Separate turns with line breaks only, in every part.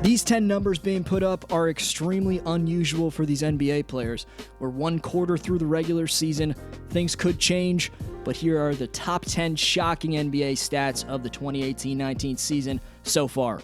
These 10 numbers being put up are extremely unusual for these NBA players. We're one quarter through the regular season, things could change, but here are the top 10 shocking NBA stats of the 2018-19 season so far.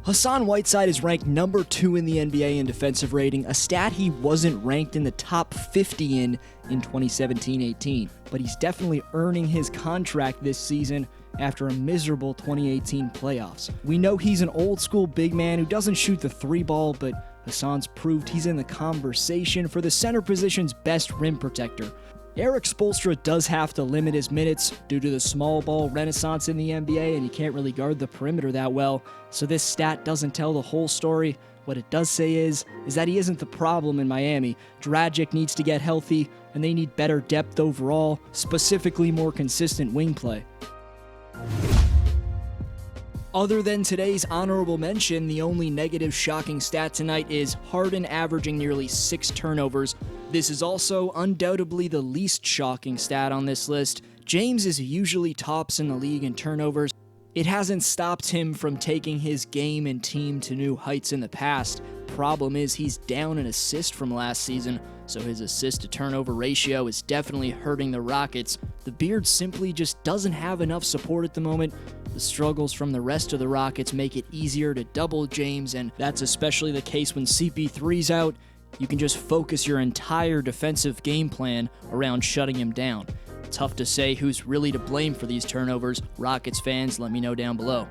Hassan Whiteside is ranked number 2 in the NBA in defensive rating, a stat he wasn't ranked in the top 50 in 2017-18, but he's definitely earning his contract this season after a miserable 2018 playoffs. We know he's an old school big man who doesn't shoot the 3 ball, but Hassan's proved he's in the conversation for the center position's best rim protector. Erik Spoelstra does have to limit his minutes due to the small ball renaissance in the NBA, and he can't really guard the perimeter that well, so this stat doesn't tell the whole story. What it does say is that he isn't the problem in Miami. Dragic needs to get healthy, and they need better depth overall, specifically more consistent wing play. Other than today's honorable mention, the only negative shocking stat tonight is Harden averaging nearly 6 turnovers. This is also undoubtedly the least shocking stat on this list. James is usually tops in the league in turnovers. It hasn't stopped him from taking his game and team to new heights in the past. Problem is he's down an assist from last season, so his assist to turnover ratio is definitely hurting the Rockets. The Beard simply just doesn't have enough support at the moment. The struggles from the rest of the Rockets make it easier to double James, and that's especially the case when CP3's out. You can just focus your entire defensive game plan around shutting him down. Tough to say who's really to blame for these turnovers. Rockets fans, let me know down below.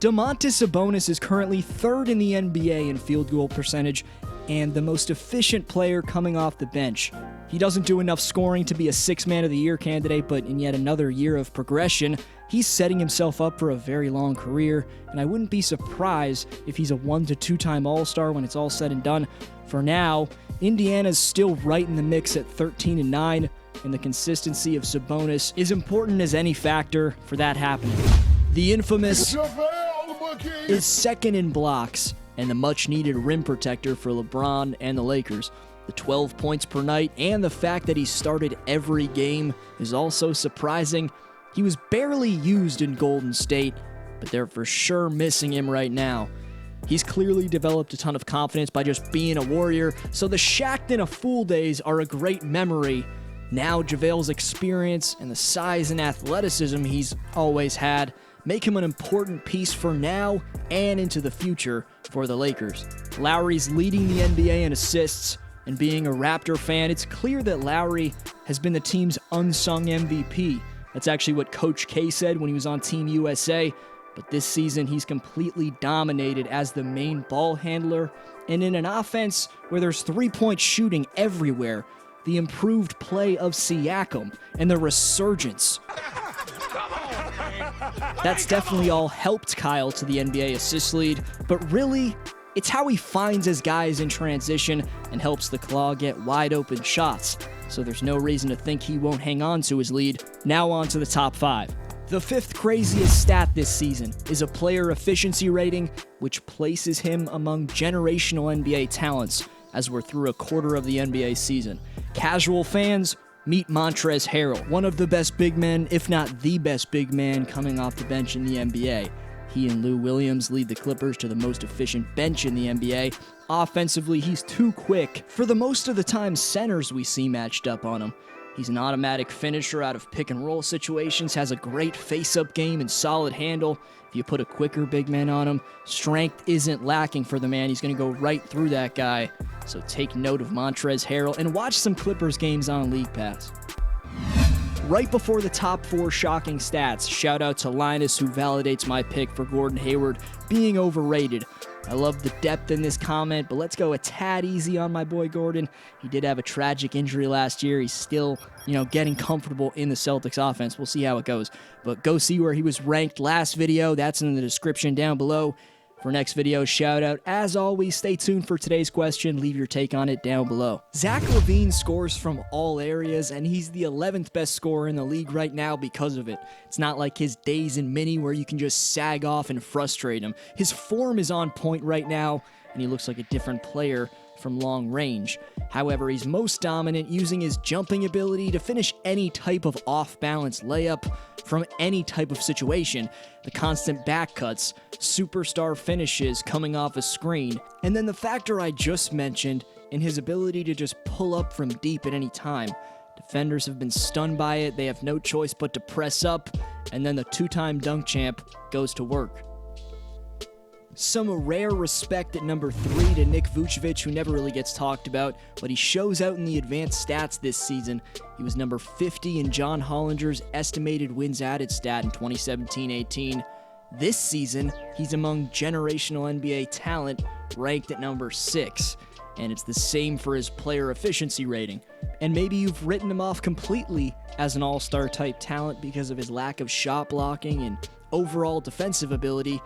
Domantas Sabonis is currently 3rd in the NBA in field goal percentage and the most efficient player coming off the bench. He doesn't do enough scoring to be a 6th Man of the Year candidate, but in yet another year of progression, he's setting himself up for a very long career, and I wouldn't be surprised if he's a 1- to 2-time All-Star when it's all said and done. For now, Indiana's still right in the mix at 13-9, and the consistency of Sabonis is important as any factor for that happening. The infamous
JoeVales Mcgee
is 2nd in blocks, and the much-needed rim protector for LeBron and the Lakers. The 12 points per night and the fact that he started every game is also surprising. He was barely used in Golden State, but they're for sure missing him right now. He's clearly developed a ton of confidence by just being a warrior, so the Shaq'd in a Fool days are a great memory. Now JaVale's experience and the size and athleticism he's always had make him an important piece for now and into the future for the Lakers. Lowry's leading the NBA in assists, and being a Raptor fan, it's clear that Lowry has been the team's unsung MVP. That's actually what Coach K said when he was on Team USA, but this season he's completely dominated as the main ball handler, and in an offense where there's 3-point shooting everywhere, the improved play of Siakam and the resurgence. That's definitely all helped Kyle to the NBA assist lead, but really, it's how he finds his guys in transition and helps the Claw get wide open shots, so there's no reason to think he won't hang on to his lead. Now on to the top 5. The 5th craziest stat this season is a player efficiency rating, which places him among generational NBA talents as we're through a quarter of the NBA season. Casual fans, meet Montrezl Harrell, one of the best big men, if not the best big man coming off the bench in the NBA. He and Lou Williams lead the Clippers to the most efficient bench in the NBA. Offensively, he's too quick for the most of the time centers we see matched up on him. He's an automatic finisher out of pick-and-roll situations, has a great face-up game and solid handle. If you put a quicker big man on him, strength isn't lacking for the man. He's going to go right through that guy. So take note of Montrezl Harrell and watch some Clippers games on League Pass. Right before the top 4 shocking stats, shout out to Linus, who validates my pick for Gordon Hayward being overrated. I love the depth in this comment, but let's go a tad easy on my boy Gordon. He did have a tragic injury last year. He's still, getting comfortable in the Celtics offense. We'll see how it goes. But go see where he was ranked last video. That's in the description down below. For next video, shout out. As always, stay tuned for today's question. Leave your take on it down below. Zach LaVine scores from all areas, and he's the 11th best scorer in the league right now because of it. It's not like his days in mini where you can just sag off and frustrate him. His form is on point right now, and he looks like a different player from long range. However, he's most dominant using his jumping ability to finish any type of off-balance layup from any type of situation, the constant back cuts, superstar finishes coming off a screen, and then the factor I just mentioned in his ability to just pull up from deep at any time. Defenders have been stunned by it, they have no choice but to press up, and then the two-time dunk champ goes to work. Some rare respect at number 3 to Nick Vukovich, who never really gets talked about, but he shows out in the advanced stats this season. He was number 50 in John Hollinger's estimated wins added stat in 2017-18. This season, he's among generational NBA talent, ranked at number 6. And it's the same for his player efficiency rating. And maybe you've written him off completely as an all-star type talent because of his lack of shot blocking and overall defensive ability,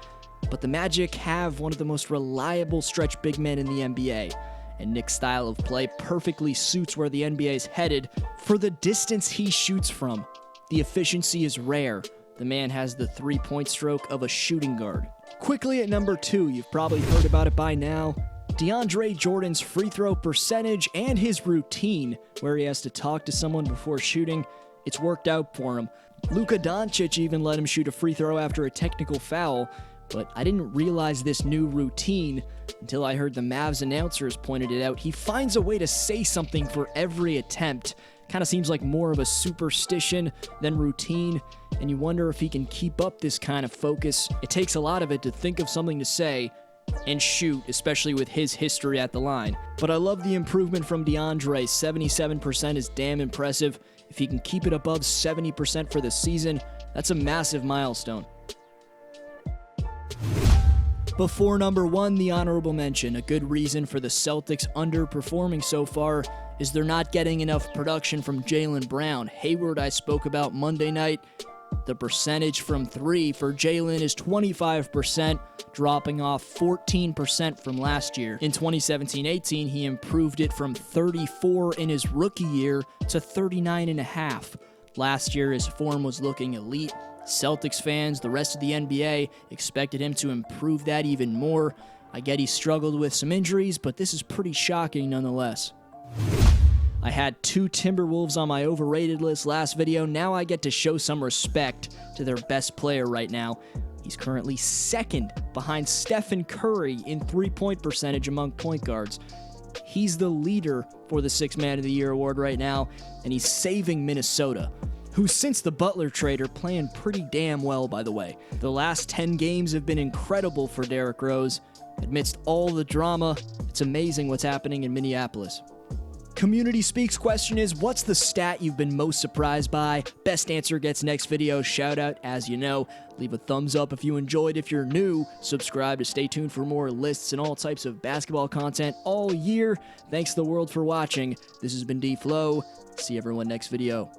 but the Magic have one of the most reliable stretch big men in the NBA, and Nick's style of play perfectly suits where the NBA is headed for the distance he shoots from. The efficiency is rare. The man has the three-point stroke of a shooting guard. Quickly at number 2, you've probably heard about it by now, DeAndre Jordan's free throw percentage and his routine, where he has to talk to someone before shooting. It's worked out for him. Luka Doncic even let him shoot a free throw after a technical foul, but I didn't realize this new routine until I heard the Mavs announcers pointed it out. He finds a way to say something for every attempt. Kind of seems like more of a superstition than routine, and you wonder if he can keep up this kind of focus. It takes a lot of it to think of something to say and shoot, especially with his history at the line. But I love the improvement from DeAndre. 77% is damn impressive. If he can keep it above 70% for the season, that's a massive milestone. Before number 1, the honorable mention. A good reason for the Celtics underperforming so far is they're not getting enough production from Jaylen Brown. Hayward I spoke about Monday night. The percentage from 3 for Jaylen is 25%, dropping off 14% from last year. In 2017-18, he improved it from 34 in his rookie year to 39.5. Last year, his form was looking elite. Celtics fans, the rest of the NBA, expected him to improve that even more. I get he struggled with some injuries, but this is pretty shocking nonetheless. I had 2 Timberwolves on my overrated list last video. Now I get to show some respect to their best player right now. He's currently 2nd behind Stephen Curry in three-point percentage among point guards. He's the leader for the 6th Man of the Year award right now, and he's saving Minnesota, who since the Butler trade are playing pretty damn well, by the way. The last 10 games have been incredible for Derrick Rose. Amidst all the drama, it's amazing what's happening in Minneapolis. Community Speaks question is, what's the stat you've been most surprised by? Best answer gets next video shout out, as you know. Leave a thumbs up if you enjoyed. If you're new, subscribe to stay tuned for more lists and all types of basketball content all year. Thanks to the world for watching. This has been Dflow. See everyone next video.